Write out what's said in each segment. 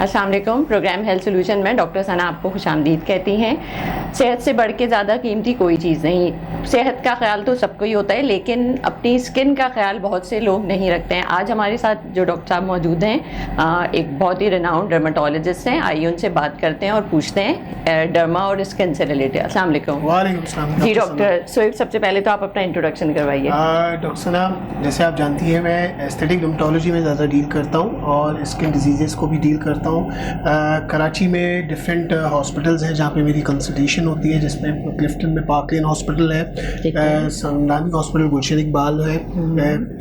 अस्सलाम वालेकुम। Programme health solution में डॉक्टर सना आपको खुशामदीद कहती हैं। सेहत से बढ़ के ज़्यादा कीमती कोई चीज़ नहीं। सेहत का ख्याल तो सबको ही होता है, लेकिन अपनी स्किन का ख्याल बहुत से लोग नहीं रखते हैं। आज हमारे साथ जो डॉक्टर साहब मौजूद हैं, एक बहुत ही रिनाउंड डर्माटोलॉजिस्ट हैं। आइए उनसे बात करते हैं और पूछते हैं डर्मा और स्किन से रिलेटेड। अस्सलाम वालेकुम। वालेकुम सलाम जी डॉक्टर सोएब, सबसे पहले तो आप अपना इंट्रोडक्शन करवाइए। डॉक्टर सना, जैसे आप जानती हैं मैं एस्थेटिक डर्मेटोलॉजी में ज़्यादा डील करता हूँ और स्किन डिजीज़ेस को भी डील करता हूँ। कराची में डिफरेंट हॉस्पिटल्स हैं जहाँ पे मेरी कंसल्टेशन होती है, जिसमें क्लिफ्टन में पार्कलेन हॉस्पिटल है, समदानी हॉस्पिटल गुलशन इकबाल है,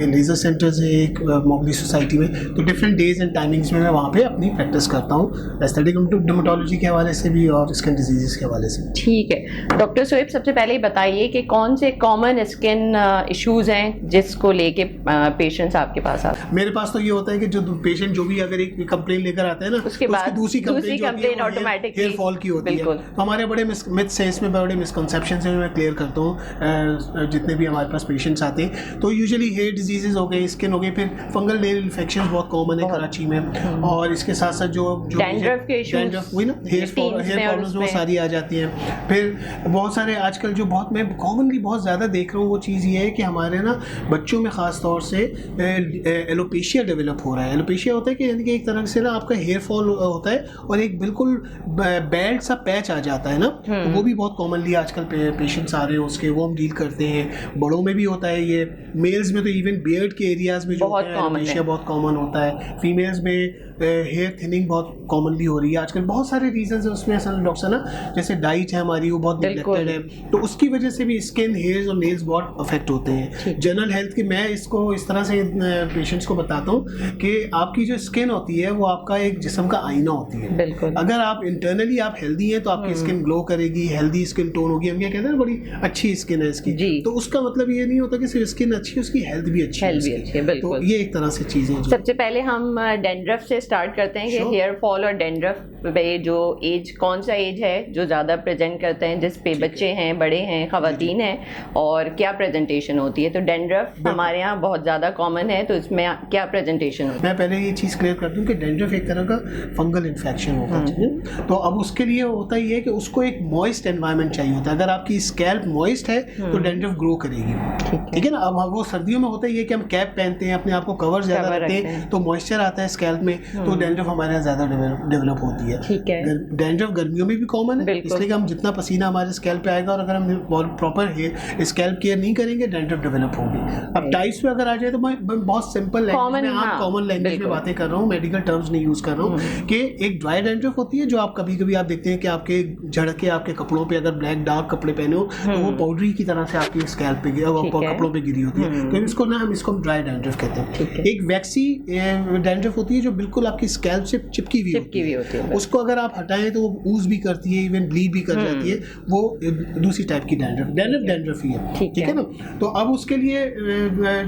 लेज़र सेंटर्स है एक मोगली सोसाइटी में। तो डिफरेंट डेज एंड टाइमिंग्स में मैं वहाँ पे अपनी प्रैक्टिस करता हूँ एस्थेटिक डर्मेटोलॉजी के हवाले से भी और स्किन डिजीज़ेस के हवाले से। ठीक है डॉक्टर सोएब, सबसे पहले ही बताइए कि कौन से कॉमन स्किन इश्यूज़ हैं जिसको लेके पेशेंट्स आपके पास आते हैं। मेरे पास तो ये होता है कि जो पेशेंट जो भी अगर एक कंप्लेन लेकर आता है ना, उसके तो बाद दूसरी कंप्लेन ऑटोमेटिकली हेयर फॉल की होती है। तो हमारे बड़े मिथ्स हैं इसमें, बड़े मिसकंसेप्शंस हैं, मैं क्लियर करता हूँ जितने भी हमारे पास पेशेंट्स आते हैं। तो यूजुअली हेयर डिजीजेज हो गए, स्किन हो गई, फिर फंगल नेल इन्फेक्शन बहुत कॉमन है कराची में। और इसके साथ साथ जो डैंड्रफ के इश्यूज, वही ना, हेयर प्रॉब्लम्स वो सारी आ जाती हैं। फिर बहुत सारे आजकल जो बहुत मैं कॉमनली बहुत ज़्यादा देख रहा हूँ, वो चीज़ ये है कि हमारे ना बच्चों में ख़ास तौर से एलोपेशिया डेवलप हो रहा है। एलोपेशिया होता है कि यानी कि एक तरह से ना आपका हेयर फॉल होता है और एक बिल्कुल बैड सा पैच आ जाता है ना, तो वो भी बहुत कॉमनली आजकल पेशेंट्स आ रहे हैं उसके, वो हम डील करते हैं। बड़ों में भी होता है ये, मेल्स में तो इवन बियर्ड के एरियाज में जो है एलोपेशिया बहुत कॉमन होता है। फीमेल्स में हेयर थिनिंग बहुत कॉमनली हो रही है आजकल। बहुत सारे रीजंस है उसमें असल डॉक्टर ना, जैसे डाइट है हमारी वो बहुत निगलेक्टेड है, तो उसकी वजह से भी स्किन, हेयर्स और नेल्स बहुत अफेक्ट होते हैं। जनरल हेल्थ की मैं इसको इस तरह से पेशेंट्स को बताता हूँ कि आपकी जो स्किन होती है वो आपका एक जिस्म का आईना होती है। बिल्कुल। अगर आप इंटरनली आप हेल्दी हैं तो आपकी स्किन ग्लो करेगी, हेल्दी स्किन टोन होगी। हम क्या कहते हैं ना, बड़ी अच्छी स्किन है इसकी, तो उसका मतलब ये नहीं होता कि सिर्फ स्किन अच्छी है, उसकी हेल्थ भी अच्छी है। तो ये एक तरह से चीज़ें हैं। सबसे पहले हम डैंड्रफ से स्टार्ट करते हैं कि हेयर फॉल और डैंड्रफ पे जो एज, कौन सा एज है जो ज़्यादा प्रेजेंट करते हैं, जिस पे बच्चे हैं, बड़े हैं, खवातीन हैं, और क्या प्रेजेंटेशन होती है। तो डैंड्रफ हमारे यहाँ बहुत ज़्यादा कॉमन है, तो इसमें क्या प्रेजेंटेशन होती है। मैं पहले ये चीज़ क्लियर कर दूं कि डैंड्रफ एक तरह का फंगल इन्फेक्शन होता है। तो अब उसके लिए होता ही है कि उसको एक मॉइस्ट एनवायरनमेंट चाहिए होता है। अगर आपकी स्कैल्प मॉइस्ट है तो डैंड्रफ ग्रो करेगी, ठीक है ना। अब वो सर्दियों में होता ही है कि हम कैप पहनते हैं, अपने आप को कवर ज़्यादा रखते हैं, तो मॉइस्चर आता है स्कैल्प में, तो डैंड्रफ हमारे यहाँ ज़्यादा डेवलप होती है। डैंड्रफ गर्मियों में भी कॉमन है, इसलिए हम जितना पसीना हमारे स्कैल्प पे आएगा और अगर हम प्रॉपर स्कैल्प केयर नहीं करेंगे, डैंड्रफ डेवलप होगी। अब टाइप्स पे अगर आ जाए तो मैं बहुत सिंपल लैंग्वेज में, कॉमन लैंग्वेज में बातें कर रहा हूँ, मेडिकल टर्म्स नहीं यूज कर रहा हूँ, कि एक ड्राई डैंड्रफ होती है जो आप कभी आप देखते हैं कि आपके झड़ के आपके कपड़ों पे, अगर ब्लैक डार्क कपड़े पहने हो तो वो पाउडरी की तरह से आपके स्कैल्प पे कपड़ों पे गिरी होती है, तो इसको ना हम ड्राई डैंड्रफ कहते हैं। एक वैक्सी डैंड्रफ होती है जो बिल्कुल आपकी स्कैल्प से चिपकी हुई होती है, उसको अगर आप हटाएं तो वो ऊज भी करती है, इवन ब्लीड भी कर जाती है। वो दूसरी टाइप की डैंड्रफ ही है, ठीक है ना। तो अब उसके लिए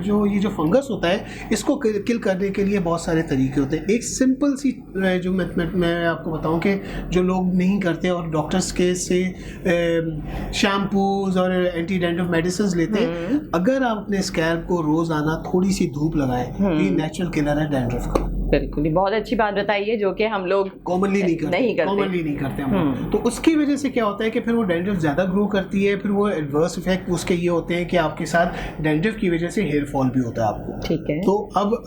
जो ये जो फंगस होता है, इसको किल करने के लिए बहुत सारे तरीके होते हैं। एक सिंपल सी जो मैं आपको बताऊं कि जो लोग नहीं करते और डॉक्टर्स के से शैम्पूज और एंटी डैंड्रफ मेडिसिन लेते हैं, अगर आप अपने स्कैल्प को रोजाना थोड़ी सी धूप लगाएं, ये नेचुरल किलर है डैंड्रफ का। बिल्कुल, बहुत अच्छी बात बताई है, जो कि हम लोग कॉमनली नहीं करते हम। तो उसकी वजह से क्या होता है कि फिर वो डैंड्रफ ज़्यादा ग्रो करती है, फिर वो एडवर्स इफेक्ट उसके ये होते हैं कि आपके साथ डैंड्रफ की वजह से हेयर फॉल भी होता है आपको, ठीक है। तो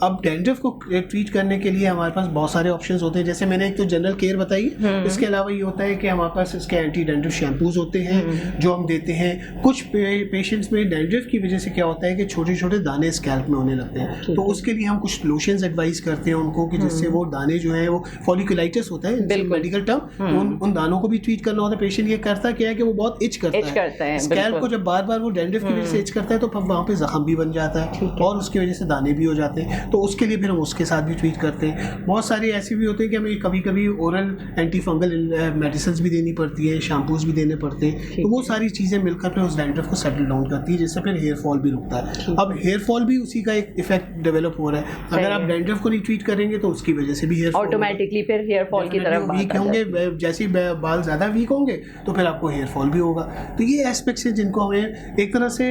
अब डैंड्रफ को ट्रीट करने के लिए हमारे पास बहुत सारे ऑप्शंस होते हैं। जैसे मैंने एक तो जनरल केयर बताई, इसके अलावा ये होता है कि हमारे पास इसके एंटी डैंड्रफ शैम्पूज होते हैं जो हम देते हैं। कुछ पेशेंट्स में डैंड्रफ की वजह से क्या होता है कि छोटे छोटे दाने स्कैल्प में होने लगते हैं, तो उसके लिए हम कुछ लोशंस एडवाइस करते हैं कि जिससे वो दाने जो है, वो फॉलिकुलाइटिस होता है मेडिकल टर्म, तो उन दानों को भी ट्रीट करना होता है। पेशेंट ये करता क्या है कि वो बहुत इच करता है स्कैल्प को, जब बार बार वो डैंड्रफ की वजह से इच करता है तो वहाँ पे जख्म भी बन जाता है और उसकी वजह से दाने भी हो जाते हैं। तो उसके लिए फिर हम उसके साथ भी ट्रीट करते हैं। बहुत सारे ऐसे भी होते हैं कि हमें कभी कभी ओरल एंटी फंगल मेडिसिन भी देनी पड़ती है, शैम्पूज भी देने पड़ते हैं, तो वो सारी चीज़ें मिलकर फिर उस डैंड्रफ को सेटल डाउन करती है, जिससे फिर हेयर फॉल भी रुकता है। अब हेयर फॉल भी उसी का एक इफेक्ट डेवलप हो रहा है। अगर आप डैंड्रफ को नहीं ट्रीट करें करेंगे तो उसकी वजह से भी हेयर ऑटोमेटिकली फिर हेयर फॉल की तरफ वीक होंगे, जैसे बाल ज़्यादा वीक होंगे तो फिर आपको हेयर फॉल भी होगा। तो ये एस्पेक्ट्स हैं जिनको हमें एक तरह से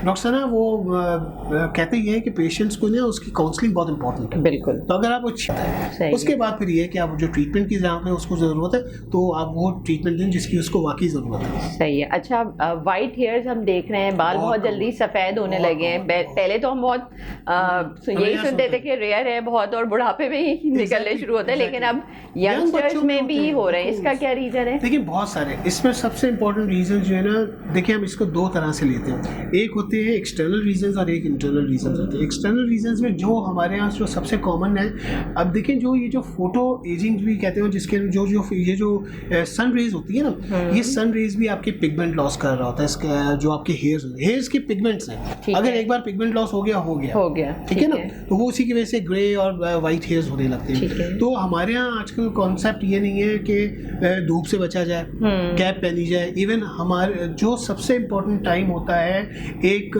डॉक्टर ना वो कहते ये हैं कि पेशेंट्स को ना उसकी काउंसलिंग बहुत इंपॉर्टेंट है। बिल्कुल। तो अगर आप अच्छा है उसके बाद फिर ये है कि आप जो ट्रीटमेंट की जहाँ पे उसको ज़रूरत है तो आप वो ट्रीटमेंट दें जिसकी उसको वाकई ज़रूरत है। सही है। अच्छा, वाइट हेयर्स हम देख रहे हैं, बाल बहुत जल्दी सफ़ेद होने लगे हैं। पहले तो हम बहुत यही सुनते थे कि रेयर है बहुत और बुढ़ापे में ही निकलने शुरू होते हैं, लेकिन अब यंगस्टर्स में भी हो रहे हैं। इसका क्या रीज़न है? देखिए बहुत सारे, इसमें सबसे इम्पोर्टेंट रीज़न जो है ना, देखिए हम इसको दो तरह से लेते हैं। एक होते हैं एक्सटर्नल रीजंस और एक इंटरनल रीजंस होते हैं। एक्सटर्नल रीजंस में जो हमारे यहाँ जो सबसे कॉमन है, अब देखें जो ये जो फोटो एजिंग भी कहते हैं, जिसके जो ये जो सन रेज होती है ना, ये सन रेज भी आपके पिगमेंट लॉस कर रहा होता है। इसका जो आपके हेयर्स के पिगमेंट्स हैं, अगर एक बार पिगमेंट लॉस हो गया, ठीक है ना, तो वो उसी की वजह से ग्रे और वाइट हेयर्स होने लगते हैं। तो हमारे यहाँ आजकल कॉन्सेप्ट ये नहीं है कि धूप से बचा जाए, कैप पहनी जाए। इवन हमारे जो सबसे इम्पोर्टेंट टाइम होता है एक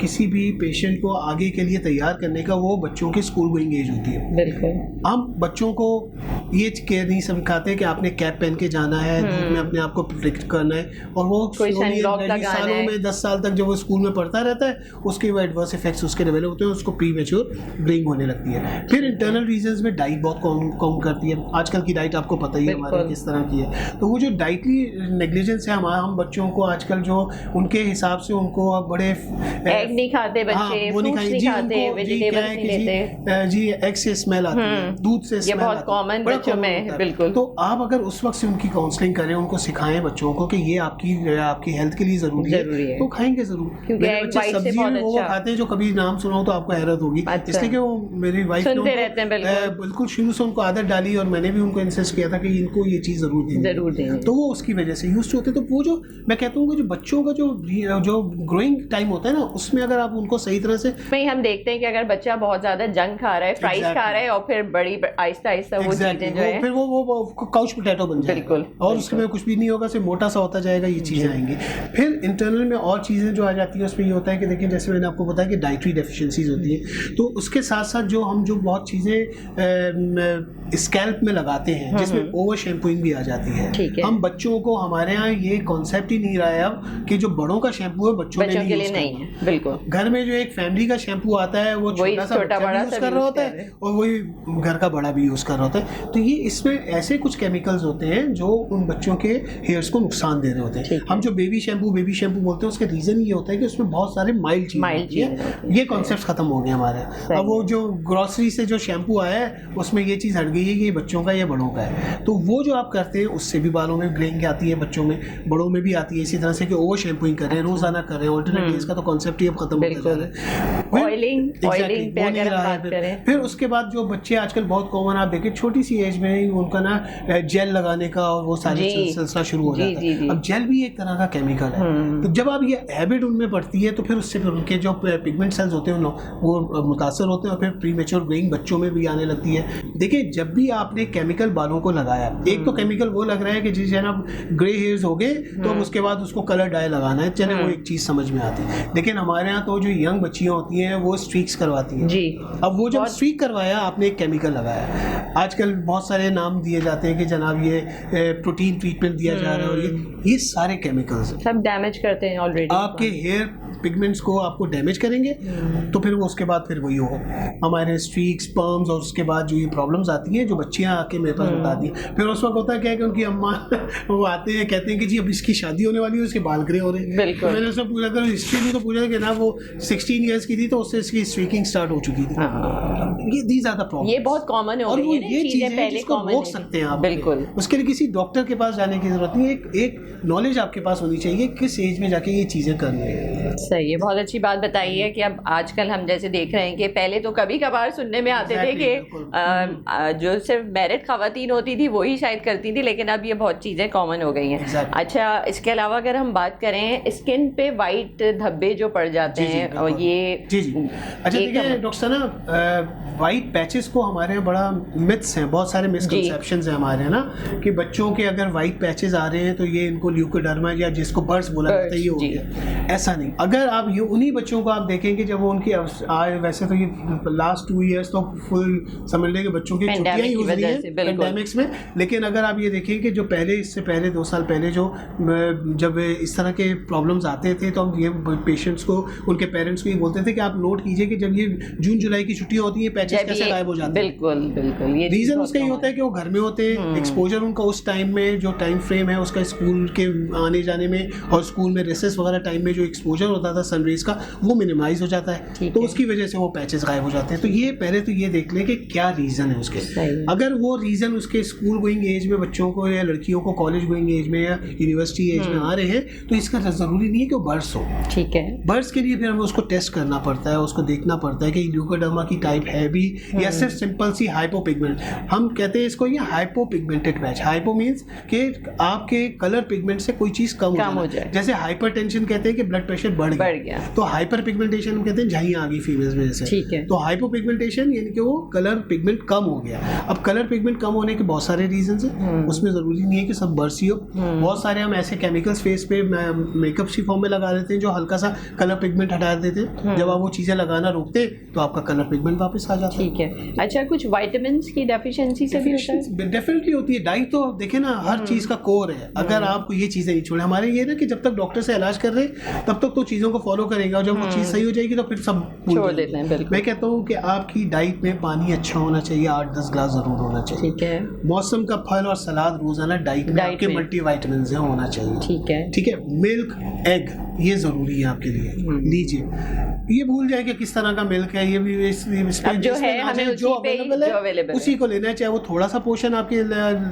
किसी भी पेशेंट को आगे के लिए तैयार करने का, वो बच्चों की स्कूल गोइंग एज होती है। बिल्कुल। हम बच्चों को ये केयर नहीं सिखाते कि आपने कैप पहन के जाना है, धूप में अपने आप को प्रोटेक्ट करना है, और वो सालों में 10 साल तक जब वो स्कूल में पढ़ता रहता है, उसके वो एडवर्स इफेक्ट्स उसके डेवलप होते हैं, उसको प्री मैच्योर ग्रेइंग होने लगती है। फिर इंटरनल रीजंस में डाइट बहुत काउंट करती है। आजकल की डाइट आपको पता ही है हमारे किस तरह की है। तो वो जो डाइटरी नेग्लिजेंस है, हम बच्चों को आजकल जो उनके हिसाब से उनको बड़े एग नहीं खाते बच्चे, वो नहीं खाते, वेजिटेबल्स नहीं लेते जी, एग से स्मेल आती है, दूध से स्मेल, ये बहुत कॉमन बच्चों में। बिल्कुल। तो आप अगर उस वक्त से उनकी काउंसलिंग करें, उनको सिखाएं बच्चों को कि ये आपकी हेल्थ के लिए जरूरी है, तो खाएंगे जरूर। मेरे बच्चे सब्जी वो खाते हैं जो कभी नाम सुनाओ तो आपको हैरत होगी, इसलिए कि वो मेरी वाइफ ने बिल्कुल शुरू से उनको आदत डाली, और मैंने भी उनको इंसिस्ट किया था कि इनको ये चीज़ जरूर देंगे, तो वो उसकी वजह से यूज होते। तो वो जो मैं कहता हूँ जो बच्चों का जो ग्रोइंग टाइम होता है ना, उसमें अगर आप उनको सही तरह से, हम देखते हैं कि अगर बच्चा बहुत ज्यादा जंक खा रहा है, फ्राइज खा रहा है, और फिर बड़ी आहिस्ता आहिस्ता वो चीजें जो है, फिर वो काउच पोटैटो बन जाएगा। बिल्कुल। और उसमें कुछ भी नहीं होगा, सिर्फ मोटा सा होता जाएगा, ये चीज़ें आएंगी। फिर इंटरनल में और चीज़ें जो आ जाती हैं, उसमें ये होता है कि देखिए जैसे मैंने आपको बताया कि डाइटरी डेफिशिएंसीज होती है, तो उसके साथ साथ जो हम जो बहुत चीज़ें स्कैल्प में लगाते हैं, जिसमें ओवर शैम्पूइंग भी आ जाती है। हम बच्चों को, हमारे यहाँ ये कॉन्सेप्ट ही नहीं रहा है अब कि जो बड़ों का शैम्पू है बच्चों के लिए नहीं है। बिल्कुल। घर में जो एक फैमिली का शैम्पू आता है, वो छोटा बड़ा यूज कर रहा होता है, और वही घर का बड़ा भी यूज कर रहा होता है। तो ये इसमें ऐसे कुछ केमिकल्स होते हैं जो उन बच्चों के हेयर्स को नुकसान दे रहे होते हैं। हम जो बेबी शैम्पू बोलते हैं, उसका रीजन ये होता है कि उसमें बहुत सारे माइल्ड चीजें, ये कॉन्सेप्ट खत्म हो गए हमारे। अब वो जो ग्रोसरी से जो शैम्पू आया है, उसमें ये चीज हट गई है कि ये बच्चों का या बड़ों का है। तो वो जो आप करते हैं, उससे भी बालों में ग्रेइंग आती है, बच्चों में, बड़ों में भी आती है। इसी तरह से कि ओवर शैम्पूइंग कर रहे हैं, रोजाना कर रहे हैं, ऑल्टरनेट डेज का तो कॉन्सेप्ट ही अब खत्म हो गया है। ऑयलिंग पे अगर हम बात करें, फिर उसके बाद जो बच्चे आजकल बहुत कॉमन आप देखें, छोटी सी एज में ही उनका ना जेल लगाने का और वो सारी सिलसिला शुरू हो जाता है। अब जेल भी एक तरह का केमिकल है, तो जब आप ये हैबिट उनमें पड़ती है, तो फिर उससे फिर उनके जो पिगमेंट सेल्स होते हैं वो मुतासर होते हैं, और फिर प्री मैच्योर ग्रोइंग बच्चों में भी आने लगती है। देखिए जब भी आपने केमिकल बालों को लगाया, एक तो केमिकल वो लग रहा है कि जिस ना ग्रे हेयर्स हो गए तो अब उसके बाद उसको कलर डाई लगाना है, चले वो एक चीज समझ में आती है। लेकिन हमारे यहाँ तो जो यंग बच्चियां होती हैं वो स्ट्रीक्स करवाती हैं जी। अब वो जब स्ट्रीक करवाया, आपने एक केमिकल लगाया, आजकल बहुत सारे नाम दिए जाते हैं कि जनाब ये प्रोटीन ट्रीटमेंट दिया जा रहा है, और ये सारे केमिकल्स सब डैमेज करते हैं ऑलरेडी, आपके हेयर पिगमेंट्स को आपको डैमेज करेंगे। तो फिर वो उसके बाद फिर वही हो हमारे स्ट्रीक्स, पर्म्स, और उसके बाद जो ये प्रॉब्लम्स आती हैं, जो बच्चियां आके मेरे पास बताती हैं, फिर उस वक्त होता है क्या कि उनकी अम्मा वो आते हैं, कहते हैं कि जी अब इसकी शादी होने वाली है, उसके बाल ग्रे हो रहे हैं। तो मैंने उससे पूछा, अगर हिस्ट्री में तो पूछा कि ना वो 16 ईयर्स की थी तो उससे इसकी स्ट्रीकिंग स्टार्ट हो चुकी थी। ये दीज आर द प्रॉब्लम, ये बहुत कॉमन हो गई है, ये चीजें पहले कॉमन रोक सकते हैं आप। बिल्कुल। उसके लिए किसी डॉक्टर के पास जाने की जरूरत नहीं है, एक नॉलेज आपके पास होनी चाहिए किस एज में जाके ये चीजें करनी है। सही है, बहुत अच्छी बात बताई है कि अब आजकल हम जैसे देख रहे हैं कि पहले तो कभी कभार सुनने में आते थे कि जो सिर्फ मैरिड खवातीन होती थी वही शायद करती थी, लेकिन अब ये बहुत चीज़ें कॉमन हो गई हैं। अच्छा, इसके अलावा अगर हम बात करें, स्किन पे वाइट धब्बे जो पड़ जाते हैं, और ये अच्छा देखिए डॉक्टर ना, वाइट पैचेस को हमारे यहाँ बड़ा मिथ्स हैं, बहुत सारे मिसकंसेप्शंस हैं हमारे यहाँ ना, कि बच्चों के अगर वाइट पैचेस आ रहे हैं तो ये इनको ल्यूकोडर्मा या जिसको बर्ड्स बोला जाता है ये हो गया। ऐसा नहीं, अगर आप ये उन्हीं बच्चों को आप देखेंगे जब वो उनकी वैसे तो ये लास्ट 2 इयर्स तो फुल समझ लेंगे बच्चों की छुट्टियां ही हो रही हैं पेंडेमिक्स में, लेकिन अगर आप ये देखें कि जो पहले इससे पहले 2 साल पहले जो जब इस तरह के प्रॉब्लम्स आते थे तो हम ये पेशेंट्स को उनके पेरेंट्स को ये बोलते थे कि आप नोट कीजिए कि जब ये जून जुलाई की छुट्टियां होती हैं पैचेस कैसे गायब हो जाते हैं। बिल्कुल ये रीजन उसका ये होता है कि वो घर में होते हैं, एक्सपोजर उनका उस टाइम में जो टाइम फ्रेम है उसका स्कूल के आने जाने में और स्कूल में रिसेस वगैरह टाइम में जो एक्सपोजर होता था सनरेज का वो मिनिमाइज हो जाता है, तो उसकी वजह से वो पैचेस गायब हो जाते हैं। तो ये पहले तो ये देख लें कि क्या रीजन है उसके। अगर वो रीजन उसके स्कूल गोइंग एज में बच्चों को या लड़कियों को कॉलेज गोइंग एज में या यूनिवर्सिटी एज में आ रहे हैं तो इसका जरूरी नहीं है कि वो बर्ड्स हो। ठीक है, बर्ड्स के लिए फिर हमें उसको टेस्ट करना पड़ता है, उसको देखना पड़ता है कि ल्यूकोडर्मा की टाइप है भी या सिर्फ सिंपल सी हाइपोपिगमेंट। हम कहते हैं इसको ये हाइपोपिगमेंटेड पैच। हाइपो मींस कि आपके कलर पिगमेंट से कोई चीज कम हो जाए। जैसे हाइपरटेंशन कहते हैं कि ब्लड प्रेशर बढ़ गया, तो हाइपर पिगमेंटेशन हम कहते हैं झाइयां आ गई फीमेल्स में जैसे। तो हाइपोपिगमेंटेशन यानी कि वो कलर पिगमेंट कम हो गया। अब कलर पिगमेंट कम होने के बहुत सारे रीजंस हैं, उसमें जरूरी नहीं है कि सब बर्ड्स ही हो। बहुत सारे हम ऐसे केमिकल्स फेस पे मेकअप सी फॉर्म में लगा देते हैं जो हल्का सा कलर पिगमेंट हटा देते हैं। जब आप वो चीजें लगाना रोकते तो आपका कलर पिगमेंट वापस आ जाता है। ठीक है। अच्छा, कुछ विटामिन्स की डेफिशिएंसी से भी होता है? डेफिनेटली होती है। डाइट तो देखे ना हर चीज का कोर है। अगर आपको ये चीजें नहीं छोड़े, हमारे ये ना कि जब तक डॉक्टर से इलाज कर रहे तब तक तो चीजों को फॉलो करेंगे और जब वो चीज सही हो जाएगी तो फिर सब छोड़ देते हैं। मैं कहता हूँ कि आपकी डाइट में पानी अच्छा होना चाहिए, 8-10 ग्लास जरूर होना चाहिए। ठीक है। मौसम का फल और सलाद रोजाना डाइट में आपके मल्टीविटामिन होना चाहिए। ठीक है। मिल्क, एग ये जरूरी है आपके लिए, लीजिए। ये भूल जाए कि किस तरह का मिल्क है, ये भी जो है हमें जो अवेलेबल है उसी को लेना है, चाहे वो थोड़ा सा पोर्शन आपके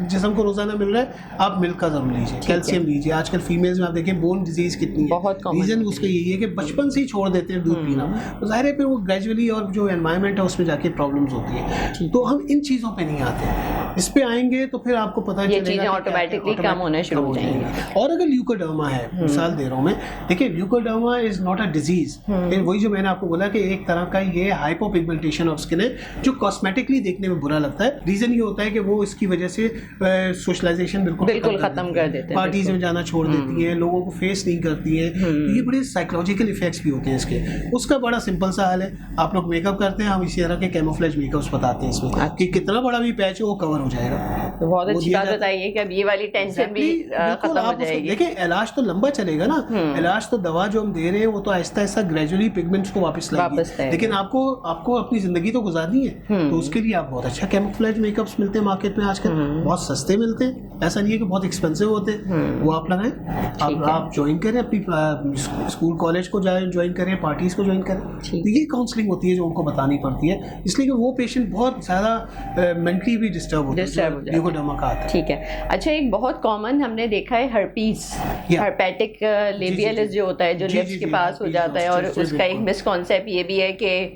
जिस्म को रोजाना मिल रहा है, आप मिल्क का जरूर लीजिए। कैल्शियम लीजिए। आजकल फीमेल्स में आप देखें बोन डिजीज कितनी है, रीजन उसका यही है कि बचपन से ही छोड़ देते हैं दूध पीना, तो जाहिर है फिर वो ग्रेजुअली और जो एनवायरनमेंट है उसमें जाके प्रॉब्लम्स होती है। तो हम इन चीजों पे नहीं आते, इस पे आएंगे तो फिर आपको पता चलेगा ऑटोमेटिकली कम होना शुरू हो जाएंगे। और अगर ल्यूकोडर्मा है, मिसाल दे रहा हूँ मैं, देखिए leucoderma is not a disease. वही जो मैंने आपको बोला कि एक तरह का ये हाइपोपिगमेंटेशन ऑफ स्किन है जो कॉस्मेटिकली देखने में बुरा लगता है। रीजन ये होता है कि वो इसकी वजह से सोशलाइजेशन बिल्कुल खत्म कर देते हैं, पार्टीज में जाना छोड़ देती हैं, लोगों को फेस नहीं करती हैं। तो ये बड़े साइकोलॉजिकल इफेक्ट्स भी होते हैं इसके। उसका बड़ा सिंपल सा हल है, आप लोग मेकअप करते हैं, हम इसी तरह के कैमोफ्लेज मेकअप्स बताते हैं इसमें कि कितना बड़ा भी पैच हो वो कवर हो जाएगा। तो बहुत अच्छी बात बताइए कि अब ये वाली टेंशन भी खत्म हो जाएगी। देखिए इलाज तो लंबा चलेगा ना, इलाज तो दवा जो हम दे रहे हैं वो तो आहिस्ता आहिस्ता ग्रेजुअली पिगमेंट्स को वापस लाएगी, लेकिन आपको अपनी जिंदगी तो गुजारनी है। तो उसके लिए आप बहुत अच्छा कैमोफ्लेज मेकअप्स मिलते हैं मार्केट में आजकल, बहुत सस्ते मिलते हैं, ऐसा नहीं है कि बहुत एक्सपेंसिव होते हैं। वो आप लगाएं, आप ज्वाइन करें, अपनी स्कूल कॉलेज को ज्वाइन करें, पार्टीज को ज्वाइन करें। तो ये काउंसलिंग होती है जो उनको बतानी पड़ती है, इसलिए कि वो पेशेंट बहुत ज्यादा मेंटली भी डिस्टर्ब होता है ल्यूकोडर्मा का आता है। ठीक है। अच्छा, एक बहुत कॉमन हमने देखा है हर्पीस, हर्पेटिक लेबियलिस जो होता है, जो लिप्स के पास हो जाता है, और उसका एक मिसकॉन्सेप्ट ये भी है कि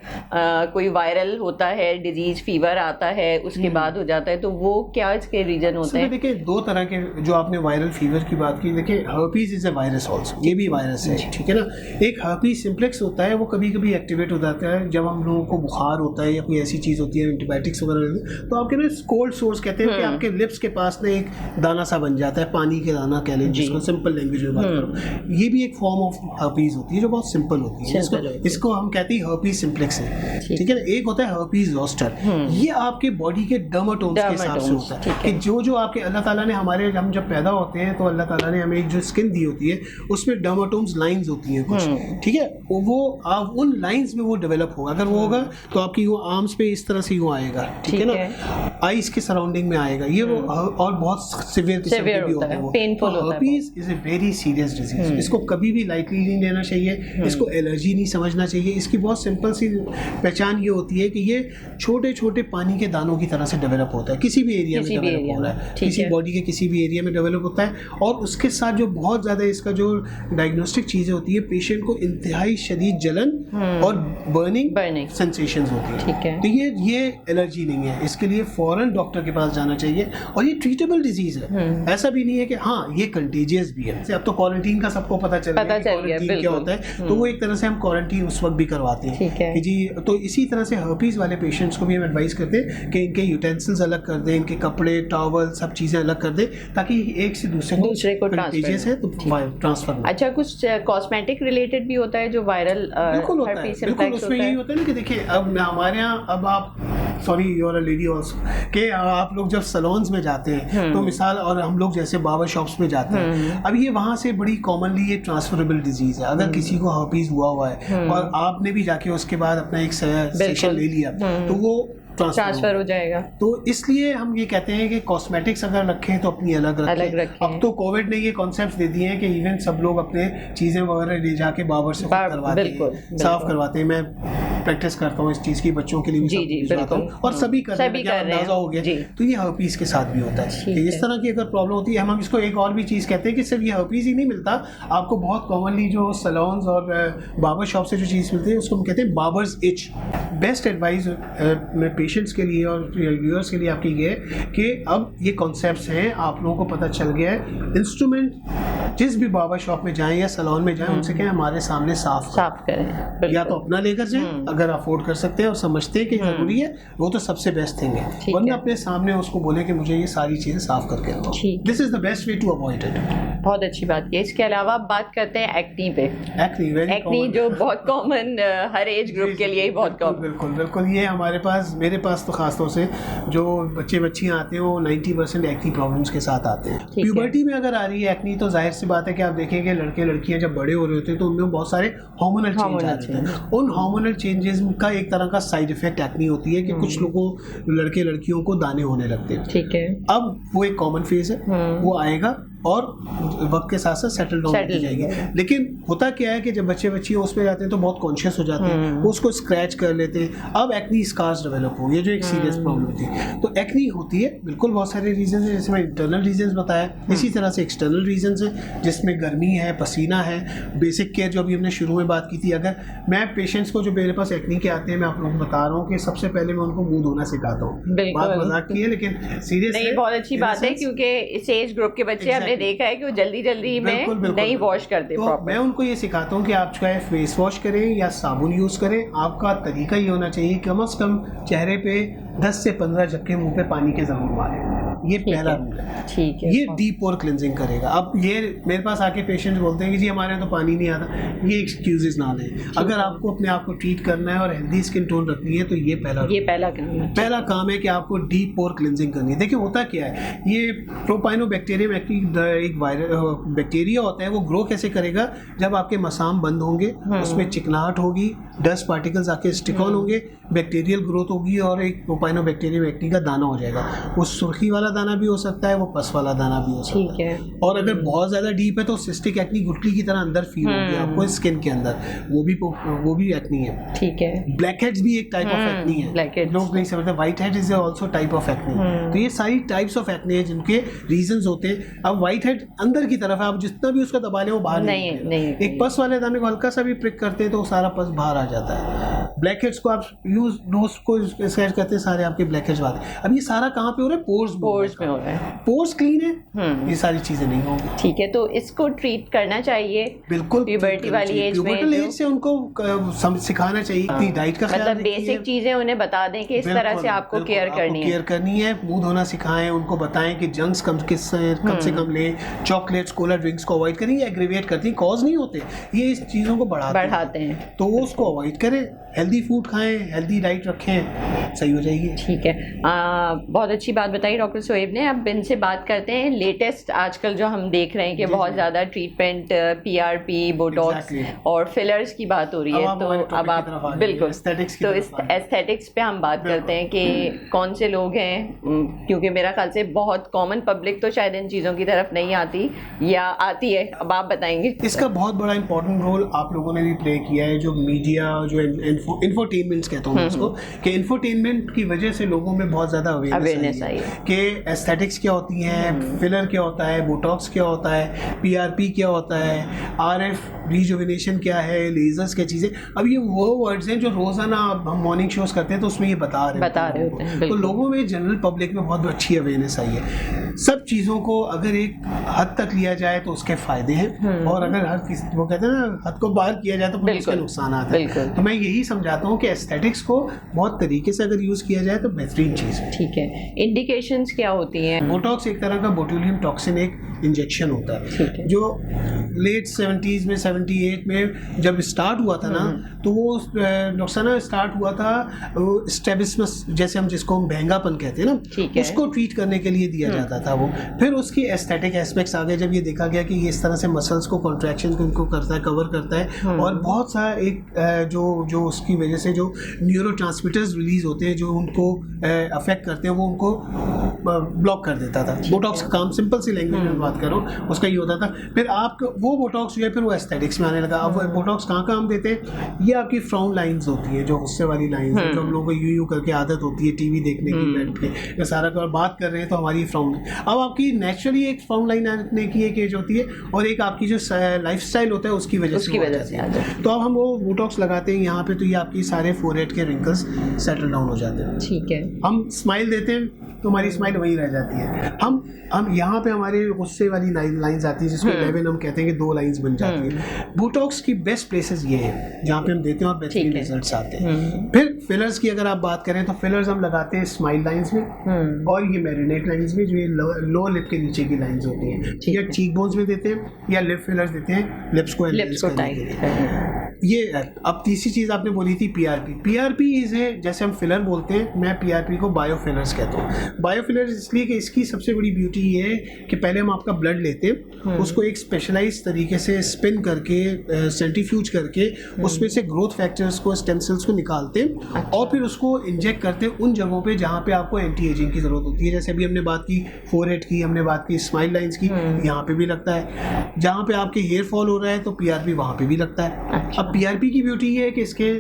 कोई वायरल होता है डिजीज, फीवर आता है उसके बाद हो जाता है, तो वो क्या इसके रीजन होते हैं? देखिए 2 तरह के, जो आपने वायरल फीवर की बात की, देखिए herpes is a virus also, ये भी वायरस है। ठीक है ना। एक हर्पीस सिम्प्लेक्स होता है, वो कभी कभी एक्टिवेट हो जाता है जब हम लोगों को बुखार होता है या कोई ऐसी चीज होती है, एंटीबायोटिक्स वगैरह, तो आपके ना कोल्ड सोर्स कहते हैं कि आपके लिप्स के पास ना एक दाना सा बन जाता है, पानी के दाना कह लें जिसको सिंपल लैंग्वेज में बात करो। ये भी एक फॉर्म ऑफ हर्पीस होती है जो बहुत सिंपल होती है, इसको हम कहते हैं हर्पीस सिम्प्लेक्स है। ठीक है ना। एक होता है हर्पीस जोस्टर, ये आपके बॉडी के डर्माटोम्स के हिसाब से होता है कि जो आपके अल्लाह ताला ने हमारे, हम जब पैदा होते हैं तो अल्लाह ताला ने हमें एक जो स्किन दी होती है उसमें डर्माटोम्स लाइंस होती हैं कुछ। ठीक है। वो आप उन लाइंस में वो डेवलप होगा, अगर वो होगा तो आपकी वो आर्म्स पे इस तरह से यूं आएगा। ठीक है ना। आईज के सराउंडिंग में आएगा ये वो, और बहुत सिवियर किस्म के भी होता है वो, पेनफुल होता है। Herpes is a very serious disease, इसको कभी भी लाइटली नहीं लेना चाहिए, इसको एलर्जी नहीं समझना चाहिए। इसकी बहुत सिंपल सी पहचान ये होती है कि ये छोटे छोटे पानी के दानों की तरह से डेवलप होता है, किसी भी एरिया में डेवलप हो रहा है, किसी बॉडी के किसी भी एरिया में डेवलप होता है। और उसके साथ जो बहुत ज़्यादा इसका जो डायग्नोस्टिक चीज़ें होती है, पेशेंट को इंतहाई शदीद जलन और बर्निंग सेंसेशंस होती है। ठीक है। तो ये एलर्जी नहीं है, इसके लिए फौरन डॉक्टर के पास जाना चाहिए, और ये ट्रीटेबल डिजीज है। ऐसा भी नहीं है कि हाँ ये कंटेजियस भी है। अब तो क्वारंटीन का सबको पता चल गया क्या होता है, तो वो एक तरह से हम क्वारंटीन प्यूबर्टी उस वक्त भी करवाते हैं कि जी। तो इसी तरह से हर्पीज वाले पेशेंट्स को भी हम एडवाइस करते हैं कि इनके यूटेंसिल्स अलग कर दें, इनके कपड़े, टॉवल, सब चीज़ें अलग कर दें, ताकि एक से दूसरे को ट्रांसफर। अच्छा, कुछ कॉस्मेटिक रिलेटेड भी होता है जो वायरल हर्पीज बिल्कुल उसमें यही होता है ना कि देखिए अब हमारे यहाँ, अब आप sorry you are a lady also, कि आप लोग जब सैलून्स में जाते हैं तो मिसाल, और हम लोग जैसे बार्बर शॉप्स में जाते हैं, अब ये वहाँ से बड़ी कॉमनली ये ट्रांसफरेबल डिजीज है। अगर किसी को हर्पीज हुआ है और आपने भी जाके उसके बाद अपना एक सेशन ले लिया तो वो ट्रांसफर हो जाएगा। तो इसलिए हम ये कहते हैं कि कॉस्मेटिक्स अगर रखें तो अपनी अलग रखें। अब तो कोविड ने ये कॉन्सेप्ट दे दिए हैं कि इवन सब लोग अपने चीज़ें वगैरह ले जाके बार्बर से करवाते हैं, साफ करवाते हैं। मैं प्रैक्टिस करता हूँ इस चीज़ की, बच्चों के लिए भी करता हूँ और सभी कर रहे हैं, अंदाजा हो गया। तो ये हर्पीज के साथ भी होता है। इस तरह की अगर प्रॉब्लम होती है, हम इसको एक और भी चीज़ कहते हैं कि सिर्फ ये हर्पीज ही नहीं मिलता, आपको बहुत कॉमनली जो सैलून्स और बार्बर शॉप से जो चीज़ मिलती है उसको हम कहते हैं बार्बर्स इच। बेस्ट एडवाइस में पेशेंट्स के लिए और व्यूअर्स के लिए आपकी ये है कि अब ये कॉन्सेप्ट्स हैं, आप लोगों को पता चल गया है। इंस्ट्रूमेंट जिस भी बार्बर शॉप में जाएं या सैलून में जाएं, उनसे कहें हमारे सामने साफ करें, या तो अपना लेकर जाएं अगर अफोर्ड कर सकते हैं और समझते हैं कि जरूरी है, वो तो सबसे बेस्ट थिंग है। वरना अपने सामने उसको बोले कि मुझे ये सारी चीजें साफ करके दो। This is the best way to avoid it. बहुत अच्छी बात है। इसके अलावा बात करते हैं एक्नी पे। एक्नी जो बहुत कॉमन, हर एज ग्रुप के लिए ही बहुत कॉमन। बिल्कुल ये हमारे पास, मेरे पास तो खासतौर से जो बच्चियाँ आते हैं वो 90% एक्नी प्रॉब्लम्स के साथ आते हैं। प्यूबर्टी में अगर आ रही है एक्नी तो जाहिर सी बात है कि आप देखेंगे लड़के लड़कियां जब बड़े हो रहे होते हैं तो उनमें बहुत सारे हार्मोनल चेंज आ रहे हैं। उन हार्मोनल चेंजेस का एक तरह का साइड इफेक्ट एक्नी होती है कि कुछ लोगों, लड़के लड़कियों को दाने होने लगते हैं। ठीक है, अब वो एक कॉमन फेज है, वो आएगा और वक्त के साथ साथ सेटल डाउन होती जाएगी। लेकिन होता क्या है कि जब बच्चे बच्चियाँ उस पर जाते हैं तो बहुत कॉन्शियस हो जाते हैं, वो उसको स्क्रैच कर लेते हैं। अब एक्नी स्कार्स डेवलप हो, ये जो एक सीरियस प्रॉब्लम थी। तो एक्नी होती है, बिल्कुल बहुत सारे रीजन है, जैसे मैं इंटरनल रीजन बताया, इसी तरह से एक्सटर्नल रीजन है जिसमें गर्मी है, पसीना है, बेसिक केयर जो अभी हमने शुरू में बात की थी। अगर मैं पेशेंट्स को जो मेरे पास एक्नी के आते हैं, मैं आप लोगों को बता रहा हूँ कि सबसे पहले मैं उनको मुंह धोना सिखाता हूँ। बात मजाक की है लेकिन सीरियस नहीं, बहुत अच्छी बात है, क्योंकि इस एज ग्रुप के बच्चे हमने देखा है कि वो जल्दी में नहीं वॉश करते। तो मैं उनको ये सिखाता हूँ कि आप चाहे फेस वॉश करें या साबुन यूज करें, आपका तरीका ये होना चाहिए कम से कम चेहरे पे 10 से 15 झटके मुंह पे पानी के जरूर मारें। ये पहला रूल है। ठीक है, ये डीप पोर क्लिनजिंग करेगा। अब ये मेरे पास आके पेशेंट बोलते हैं कि जी हमारे यहाँ तो पानी नहीं आता, ये एक्सक्यूजेस ना लें। अगर आपको अपने आप को ट्रीट करना है और हेल्दी स्किन टोन रखनी है तो ये पहला काम है कि आपको डीप पोर क्लिनजिंग करनी है। देखिए होता क्या है, ये प्रोपाइनोबैक्टीरियम एक बैक्टीरिया होता है, वो ग्रो कैसे करेगा, जब आपके मसाम बंद होंगे, उसमें चिकनाहट होगी, डस्ट पार्टिकल्स आके स्टिक ऑन होंगे, बैक्टीरियल ग्रोथ होगी और एक प्रोपाइनोबैक्टीरियम एक्नी का दाना हो जाएगा। वो सुर्खी वाला दाना भी हो सकता है, वो पस वाला दाना भी हो सकता है। और अगर बहुत ज्यादा डीप है तो सिस्टिक एक्नी गुठली की तरह अंदर फील होगी आपको स्किन के अंदर, वो भी एक्नी है। ठीक है, ब्लैक हेड्स भी एक टाइप ऑफ एक्नी है, लोग नहीं समझते। White head is also type of acne. तो ये सारी टाइप्स ऑफ एक्नी है जिनके रीजंस होते हैं। अब व्हाइट हेड अंदर की तरफ है, आप जितना भी उसका दबा लें वो बाहर नहीं। एक पस वाले दाने को हल्का सा भी प्रिक करते हैं तो सारा पस बाहर आ जाता है। ब्लैक हेड्स को आप यूज नोज को स्क्रैच करते हैं, सारे आपके ब्लैक हेड्स आते हैं। अब ये सारा कहाँ पे हो रहा है, पोर्स में हो रहा है। पोर्स क्लीन है, ये सारी चीजें नहीं होंगी। ठीक है, तो इसको ट्रीट करना चाहिए बिल्कुल प्यूबर्टी वाली एज में। एज से उनको सिखाना चाहिए अपनी डाइट का ख्याल, मतलब बेसिक चीजें उन्हें बता दें कि इस तरह से आपको केयर करनी है। मुंह धोना सिखाएं, उनको बताएं कि जंक्स कम से कम लें, चॉकलेट्स कोला ड्रिंक्स को अवॉइड करें। ये एग्रीवेट करती हैं, कॉज नहीं होते, ये इस चीज़ों को बढ़ाते हैं। तो वो उसको अवॉइड करें, हेल्दी फूड खाएं, हेल्दी डाइट रखें, सही हो जाएगी। ठीक है, बहुत अच्छी बात बताई डॉक्टर शोएब ने। अब इनसे बात करते हैं लेटेस्ट आजकल जो हम देख रहे हैं कि बहुत ज़्यादा ट्रीटमेंट PRP, बोटॉक्स और फिलर्स की बात हो रही है। तो अब आप बिल्कुल तो इस एस्थेटिक्स पे हम बात करते हैं कि कौन से लोग हैं, क्योंकि मेरा ख्याल से बहुत कॉमन पब्लिक तो शायद इन चीज़ों की तरफ नहीं आती या आती है। अब आप बताएंगे। इसका बहुत बड़ा इंपॉर्टेंट रोल आप लोगों ने भी प्ले किया है, जो मीडिया, जो इंफोटेनमेंट कहता हूँ इसको, कि इंफोटेनमेंट की वजह से लोगों में बहुत ज़्यादा अवेयरनेस आई है कि एस्थेटिक्स क्या होती हैं, फिलर क्या होता है, बोटॉक्स क्या होता है, PRP क्या होता है, RF रिजुविनेशन क्या है, लेजर्स क्या चीज़ें। अब ये वो वर्ड्स हैं जो रोज़ाना हम मॉर्निंग शोज करते हैं तो उसमें ये बता रहे होते हैं। तो लोगों में, जनरल पब्लिक में बहुत अच्छी अवेयरनेस आई है। सब चीज़ों को अगर एक हद तक लिया जाए तो उसके फायदे हैं, और अगर हर किसी, वो कहते हैं ना, हद को बाहर किया जाए तो फिर उसके नुकसान आते हैं। तो मैं यही समझाता हूँ कि एस्थेटिक्स को बहुत तरीके से अगर यूज़ किया जाए तो बेहतरीन चीज़ है। ठीक है, इंडिकेशंस क्या होती हैं? बोटॉक्स एक तरह का बोटुलियम टॉक्सिन एक इंजेक्शन होता है, जो लेट 70s में 78 में जब स्टार्ट हुआ था ना, तो वो नुकसान स्टार्ट हुआ था स्ट्रैबिस्मस, जैसे हम जिसको हम महंगापन कहते हैं ना, उसको ट्रीट करने के लिए दिया जाता था वो। फिर उसकी एस्थेटिक एस्पेक्ट्स आ गए, जब ये देखा गया कि ये इस तरह से मसल्स को कॉन्ट्रैक्शन को करता है, कवर करता है, और बहुत सा एक जो उसकी वजह से जो न्यूरोट्रांसमिटर्स रिलीज होते हैं जो उनको अफेक्ट करते हैं, वो उनको ब्लॉक कर देता था। बोटॉक्स का काम, सिंपल सी लैंग्वेज में बात करो, उसका ये होता था। फिर आप वो बोटॉक्स जो है फिर वो एस्थेटिक्स में आने लगा। अब वो बोटॉक्स कहाँ काम देते हैं? ये आपकी फ्राउन लाइंस होती है, जो गुस्से वाली लाइंस है, जो हम लोगों को यूं करके आदत होती है टीवी देखने की, बैठ के या सारा कर बात कर रहे हैं तो हमारी फ्राउन। अब आपकी नेचुरली एक फ्राउन लाइन आने की एक एज होती है, और एक आपकी जो लाइफस्टाइल होता है उसकी वजह से। तो अब हम वो बोटॉक्स लगाते हैं यहाँ पे, तो ये आपकी सारे फोरहेड के रिंकल्स सेटल डाउन हो जाते हैं। ठीक है, हम स्माइल देते हैं तो हमारी स्माइल वहीं रह जाती है। हम यहाँ पे हमारे गुस्से वाली लाइंस आती है, जिसको 11 हम कहते हैं कि 2 लाइंस बन जाती है। बोटॉक्स की बेस्ट प्लेसेस ये हैं जहाँ पे हम देते हैं और बेहतरीन रिजल्ट्स आते हैं। फिर फिलर्स की अगर आप बात करें तो फिलर्स हम लगाते हैं स्माइल लाइंस में, और ये मेरिनेट लाइंस में, जो ये लो लिप के नीचे की लाइंस होती हैं, या चीक बोन्स में देते हैं, या लिप फिलर्स देते हैं लिप्स को करने के लिए। ये अब तीसरी चीज़ आपने बोली थी पीआरपी इसे जैसे हम फिलर बोलते हैं, मैं पीआरपी को बायोफिलर्स कहता हूँ। बायोफिलर्स इसलिए कि इसकी सबसे बड़ी ब्यूटी ये है कि पहले हम आपका ब्लड लेते हैं, उसको एक स्पेशलाइज तरीके से स्पिन करके, सेंट्रीफ्यूज करके, उसमें से ग्रोथ फैक्टर्स को, स्टेम सेल्स को निकालते हैं, और फिर उसको इंजेक्ट करते हैं उन जगहों पे जहाँ पे आपको एंटी एजिंग की ज़रूरत होती है। जैसे अभी हमने बात की फोरहेड की, हमने बात की स्माइल लाइंस की, यहाँ पे भी लगता है। जहाँ पे आपके हेयर फॉल हो रहा है तो पीआरपी वहाँ पे भी लगता है। अब पीआरपी की ब्यूटी ये है कि इसके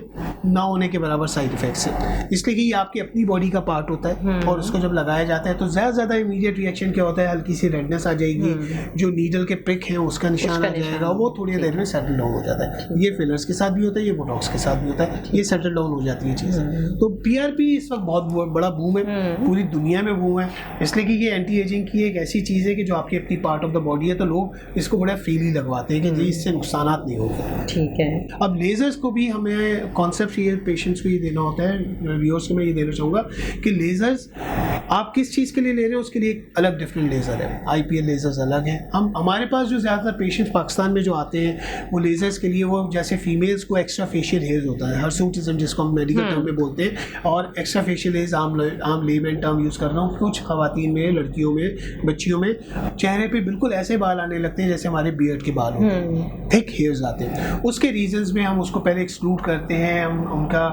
ना होने के बराबर साइड इफेक्ट्स हैं, इसलिए कि ये आपकी अपनी बॉडी का पार्ट होता है, और उसको जब लगाया जाता है तो ज़्यादा इमीडिएट रिएक्शन क्या होता है, हल्की सी रेडनेस आ जाएगी, जो नीडल के प्रिक हैं उसका निशान आ जाएगा, वो थोड़ी देर में सेटल डाउन हो जाता है। ये फिलर्स के साथ भी होता है, ये बोटॉक्स के साथ भी होता है, ये सेटल डाउन हो जाती है चीज़ें। तो पीआरपी इस वक्त बहुत बड़ा बूम है, पूरी दुनिया में बूम है, इसलिए कि ये एंटी एजिंग की एक ऐसी चीज़ है कि जो आपकी अपनी पार्ट ऑफ द बॉडी है, तो लोग इसको बड़ा फ्रीली लगवाते हैं कि जी इससे नुकसान नहीं होते। ठीक है। अब लेजर्स को भी हमें कॉन्सेप्ट ये पेशेंट्स को ये देना होता है, व्यूअर्स को मैं ये देना चाहूँगा कि लेजर्स आप किस चीज़ के लिए ले रहे हो उसके लिए एक अलग डिफरेंट लेज़र है। आईपीएल लेजर्स अलग हैं। हमारे पास जो ज़्यादातर पेशेंट्स पाकिस्तान में जो आते हैं वो लेजर्स के लिए, वो जैसे फीमेल्स को एक्स्ट्रा फेशियल हेयर्स होता है, हर्सूटिज्म जिसको हम मेडिकल टर्म में बोलते हैं, और एक्स्ट्रा फेशियल हेयर्स आम लेमन टर्म यूज़ कर रहा हूँ। कुछ खवातीन में, लड़कियों में, बच्चियों में चेहरे पे बिल्कुल ऐसे बाल आने लगते हैं जैसे हमारे बियर्ड के बाल होते हैं, थिक हेयर्स आते हैं। उसके रीजंस में हम उसको पहले एक्सक्लूड करते हैं, हम उनका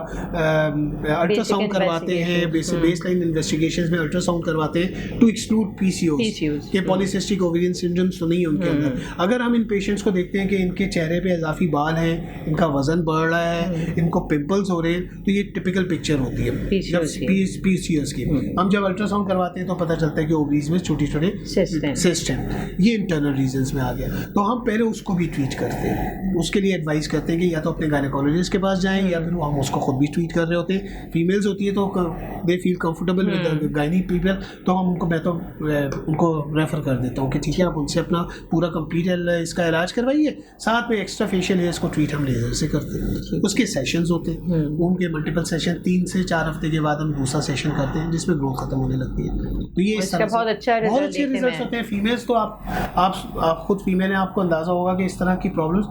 अल्ट्रासाउंड करवाते हैं, बेसलाइन इन्वेस्टिगेशंस में अल्ट्रासाउंड करवाते हैं टू एक्सक्लूड पीसीओएस के पॉलीसिस्टिक ओवेरियन सिंड्रोम्स तो नहीं है उनके अंदर। अगर हम इन पेशेंट्स को देखते हैं कि इनके चेहरे पे इजाफी बाल हैं, इनका वजन बढ़ रहा है, इनको पिंपल्स हो रहे हैं, तो ये टिपिकल पिक्चर होती है पीसीओएस की। हम जब अल्ट्रासाउंड करवाते हैं तो पता चलता है कि ओवरीज में छोटे छोटे सिस्ट हैं, ये इंटरनल रीजंस में आ गया। तो हम पहले उसको भी ट्रीट करते हैं, उसके लिए एडवाइस करते हैं कि या तो अपने गायनेकोलॉजिस्ट के पास जाएं, या फिर हम उसको खुद भी ट्रीट कर रहे होते हैं। फीमेल्स होती है तो they feel comfortable with gynae people, तो हम उनको, मैं तो उनको रेफर कर देता हूँ कि ठीक है आप उनसे अपना पूरा कंप्लीट इसका इलाज करवाइए, साथ में एक्स्ट्रा फेशियल हेयर्स को ट्रीट हम लेजर से करते हैं। उसके सेशंस होते हैं, उनके मल्टीपल सेशन, 3 से 4 हफ्ते के बाद हम दूसरा सेशन करते हैं जिसमें ग्रोथ खत्म होने लगती है। तो ये बहुत अच्छे रिजल्ट होते हैं। फीमेल्स तो आप खुद फीमेल हैं, आपको अंदाजा होगा कि इस तरह की प्रॉब्लम्स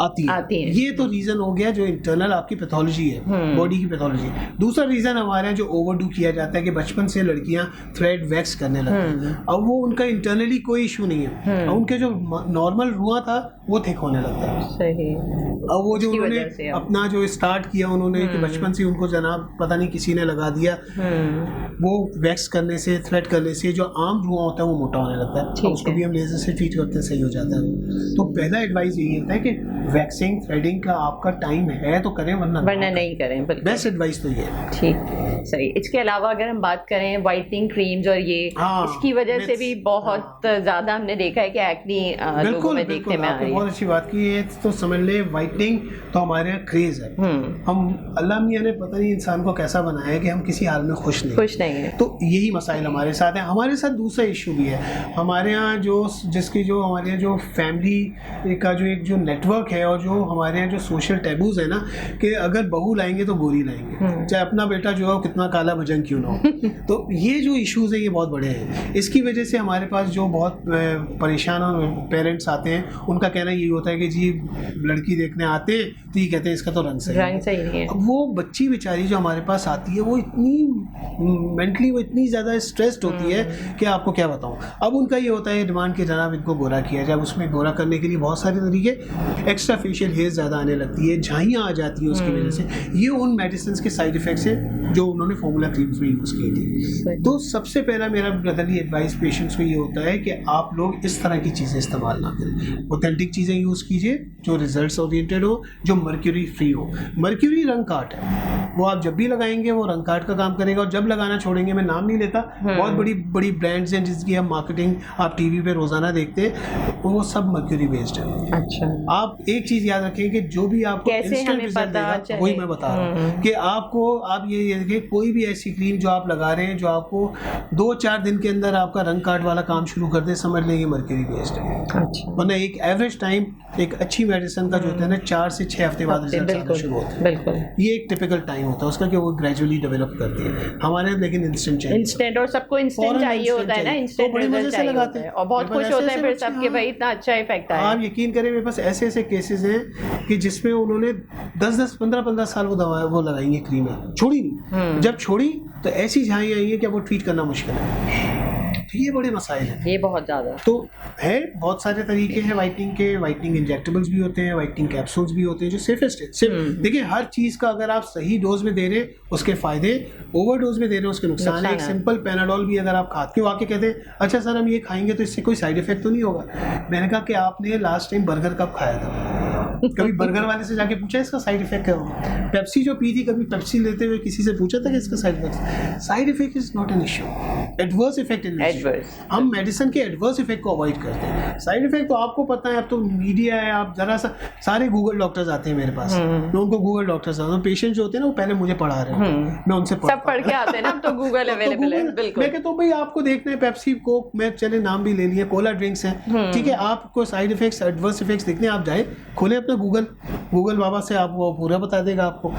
आती है। ये तो रीजन हो गया जो इंटरनल आपकी पैथोलॉजी है, बॉडी की पैथोलॉजी। दूसरा रीजन हमारे यहाँ जो ओवरडू किया जाता है कि बचपन से लड़कियां थ्रेड वैक्स करने लगती हैं। अब वो उनका इंटरनली कोई इशू नहीं है, अब उनके जो नॉर्मल रुआ था वो थिक होने लगता है। सही। अब वो जो उन्होंने अपना जो स्टार्ट किया उन्होंने कि बचपन से उनको जनाब पता नहीं किसी ने लगा दिया, वो वैक्स करने से, थ्रेड करने से जो आम रुआ होता है वो मोटा होने लगता है। उसको भी हम लेजर से ट्रीट करते हैं, सही हो जाता है। तो पहला एडवाइस यही होता है कि वैक्सिंग थ्रेडिंग का आपका टाइम है तो करें, वरना नहीं करें। बेस्ट एडवाइस तो ये है। ठीक, सही। इसके अलावा अगर हम बात करें वाइटनिंग क्रीम्स और ये, इसकी वजह से भी बहुत ज्यादा हमने देखा है कि एक्ने लोगों में देखने में आ रही है। बहुत अच्छी बात की है। तो समझ ले वाइटनिंग तो हमारे यहाँ क्रेज है। हम अल्लाह मियाँ ने पता नहीं इंसान को कैसा बनाया है कि हम किसी हाल में खुश नहीं है। तो यही मसाइल हमारे साथ है। हमारे साथ दूसरा इशू भी है। हमारे यहाँ जो हमारे यहाँ जो फैमिली का जो नेटवर्क है और जो हमारे यहाँ जो सोशल टैबूज है ना, कि अगर बहू लाएंगे तो गोरी लाएंगे, चाहे अपना बेटा जो है कितना काला भजन क्यों ना हो। तो ये जो इश्यूज है ये बहुत बड़े हैं। इसकी वजह से हमारे पास जो बहुत परेशान पेरेंट्स आते हैं, उनका कहना यही होता है कि जी लड़की देखने आते हैं तो ये कहते हैं इसका तो रंग सही नहीं है। अब वो बच्ची बेचारी जो हमारे पास आती है वो इतनी मेंटली वो इतनी ज़्यादा स्ट्रेस्ड होती है कि आपको क्या बताऊँ। अब उनका ये होता है डिमांड कि जनाब इनको गोरा किया जाए। उसमें गोरा करने के लिए बहुत सारे तरीके, एक्स्ट्रा फेशियल हेयर ज़्यादा आने लगती है, झाइयाँ आ जाती है उसकी वजह से। ये उन मेडिसिन के साइड इफेक्ट्स हैं जो उन्होंने फॉर्मूला क्रीम्स में यूज़ की थी। तो सबसे पहला मेरा ब्रदरली एडवाइस पेशेंट्स को ये होता है कि आप लोग इस तरह की चीज़ें इस्तेमाल ना करें। ऑथेंटिक चीज़ें यूज़ कीजिए जो रिजल्ट्स ओरिएंटेड हो, जो मर्क्यूरी फ्री हो। मर्क्यूरी रंग काट है, वो आप जब भी लगाएंगे वो रंग काट का काम करेगा, और जब लगाना छोड़ेंगे, मैं नाम नहीं लेता, बहुत बड़ी बड़ी ब्रांड्स हैं जिसकी हम मार्केटिंग आप टीवी पे रोजाना देखते हैं, वो सब मर्क्यूरी बेस्ड है। अच्छा, आप एक चीज याद रखें कि जो भी आपको इंस्टेंट रिजल्ट देगा, वही मैं बता रहा हूँ कि आप ये देखिए कोई भी ऐसी क्रीम जो आप लगा रहे हैं जो आपको 2-4 दिन के अंदर आपका रंग काट वाला काम शुरू कर दे, समझ लेंगे मर्क्यूरी बेस्ड है। अच्छा, वरना एक एवरेज टाइम एक अच्छी मेडिसिन का जो होता है ना 4 से 6 हफ्ते बाद रिजल्ट आना शुरू होता है। बिल्कुल, ये एक टिपिकल टाइम होता है उसका कि वो ग्रेजुअली डेवलप करती है। हमारे लेकिन इंस्टेंट चाहिए, इंस्टेंट, और सबको इंस्टेंट चाहिए होता है ना, इंस्टेंट बड़ी मजे से लगाते हैं और बहुत खुश होते हैं फिर सबके भाई इतना अच्छा इफेक्ट आया। आप यकीन करें मेरे पास ऐसे केसेस हैं कि जिसमें उन्होंने 10-10, 15-15 साल वो दवा वो लगाई है, क्रीमें छोड़ी नहीं। जब छोड़ी तो ऐसी झाइयाँ आई है कि वो ट्रीट करना मुश्किल है। तो ये बड़े मसाइल हैं, ये बहुत ज़्यादा तो है। बहुत सारे तरीके हैं वाइटनिंग के। वाइटनिंग इंजेक्टेबल्स भी होते हैं, वाइटनिंग कैप्सूल्स भी होते हैं जो सेफेस्ट है। देखिए हर चीज़ का अगर आप सही डोज में दे रहे हैं उसके फायदे, ओवर डोज में दे रहे हैं उसके नुकसान है। एक सिंपल पैनाडोल भी अगर आप खाते हो आके कहते हैं अच्छा सर हम ये खाएंगे तो इससे कोई साइड इफेक्ट तो नहीं होगा। मैंने कहा कि आपने लास्ट टाइम बर्गर कब खाया था? कभी बर्गर वाले से जाके पूछा इसका साइड इफेक्ट क्या होगा? पेप्सी जो पी थी, कभी पेप्सी लेते हुए किसी से पूछा था कि इसका side effect? Side effect is not an issue, adverse effect in हम मेडिसिन के एडवर्स इफेक्ट को अवॉइड करते हैं। साइड इफेक्ट तो आपको पता है, अब तो मीडिया है, आप जरा सा सारे गूगल डॉक्टर्स आते हैं मेरे पास, मैं उनको गूगल डॉक्टर्स आते हैं। पेशेंट जो होते हैं ना वो पहले मुझे पढ़ा रहे हैं, मैं उनसे सब पढ़ के आते हैं ना, तो गूगल अवेलेबल है। बिल्कुल, मैं कहता हूँ भाई आपको देखना है पेप्सी, कोक, मैं चले नाम भी ले लिए, कोला ड्रिंक्स हैं, ठीक है, आपको साइड इफेक्ट्स एडवर्स इफेक्ट्स देखने आप जाए, खोले अपना गूगल बाबा से, आप वो पूरा बता देगा आपको।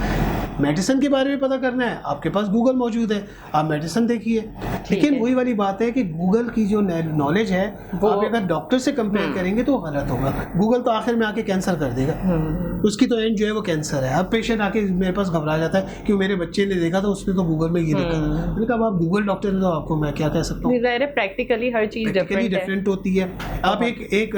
मेडिसिन के बारे में पता करना है, आपके पास गूगल मौजूद है, आप मेडिसिन देखिए। लेकिन वही वाली बात है कि गूगल की जो नॉलेज है वो आप अगर डॉक्टर से कंपेयर करेंगे तो गलत होगा। गूगल तो आखिर में आके कैंसर कर देगा, उसकी तो एंड जो है वो कैंसर है। अब पेशेंट आके मेरे पास घबरा जाता है कि मेरे बच्चे ने देखा तो उसने तो गूगल में ये देखा। मैंने कहा आप गूगल डॉक्टर हैं तो आपको मैं क्या कह सकता हूँ। प्रैक्टिकली हर चीज़ डिफरेंट होती है। आप एक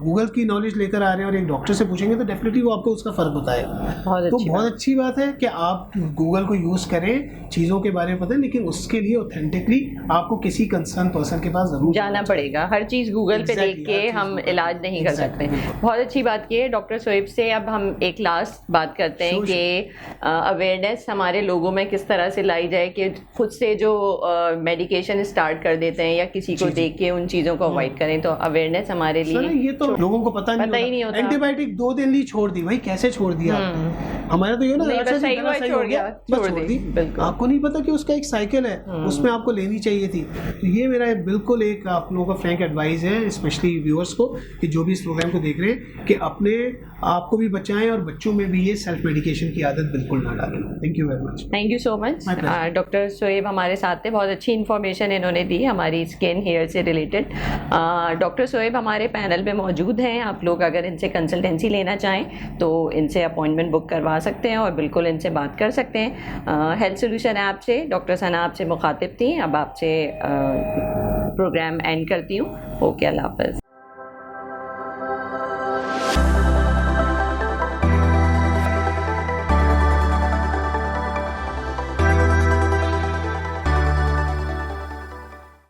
गूगल की नॉलेज लेकर आ रहे हैं और एक डॉक्टर से पूछेंगे तो डेफिनेटली वो आपको उसका फर्क बताएगा। तो बहुत अच्छी बात है कि आप गूगल को यूज़ करें, चीज़ों के बारे में पता है, लेकिन उसके लिए ऑथेंटिकली आपको किसी कंसर्न पर्सन के पास जरूर जाना पड़ेगा। हर चीज़ गूगल पे देख के हम इलाज नहीं कर सकते। बहुत अच्छी बात की है डॉक्टर शोएब से। अब हम एक लास्ट बात करते हैं कि अवेयरनेस हमारे लोगों में किस तरह से लाई जाए कि खुद से जो मेडिकेशन स्टार्ट कर देते हैं या किसी को देख के उन चीज़ों को अवॉइड करें। तो अवेयरनेस हमारे लिए ये तो लोगों को पता ही नहीं होता। एंटीबायोटिक 2 दिन लिए छोड़ दी, भाई कैसे छोड़ दिया? हमारा तो ये ना छोड़ दी, आपको नहीं पता कि उसका एक साइकिल है, उसमें आपको लेनी चाहिए थी। तो ये मेरा बिल्कुल एक आप लोगों का फ्रैंक एडवाइस है, स्पेशली व्यूअर्स को, कि जो भी इस प्रोग्राम को देख रहे हैं, कि अपने आपको भी बचाएं और बच्चों में भी ये सेल्फ मेडिकेशन की आदत बिल्कुल ना डालें। Thank you very much. Thank you so much. Doctor Shoaib हमारे साथ थे, बहुत अच्छी इन्फॉर्मेशन इन्होंने दी हमारी स्किन हेयर से रिलेटेड। डॉक्टर शोएब हमारे पैनल में मौजूद हैं। आप लोग अगर इनसे कंसल्टेंसी लेना चाहें तो इनसे अपॉइंटमेंट बुक करवा सकते हैं और बिल्कुल इनसे बात कर सकते हैं। हेल्थ सोल्यूशन ऐप से डॉक्टर सना आपसे मुखातिब थी। अब आपसे प्रोग्राम एंड करती हूँ। ओके, अल्लाह हाफ़िज़।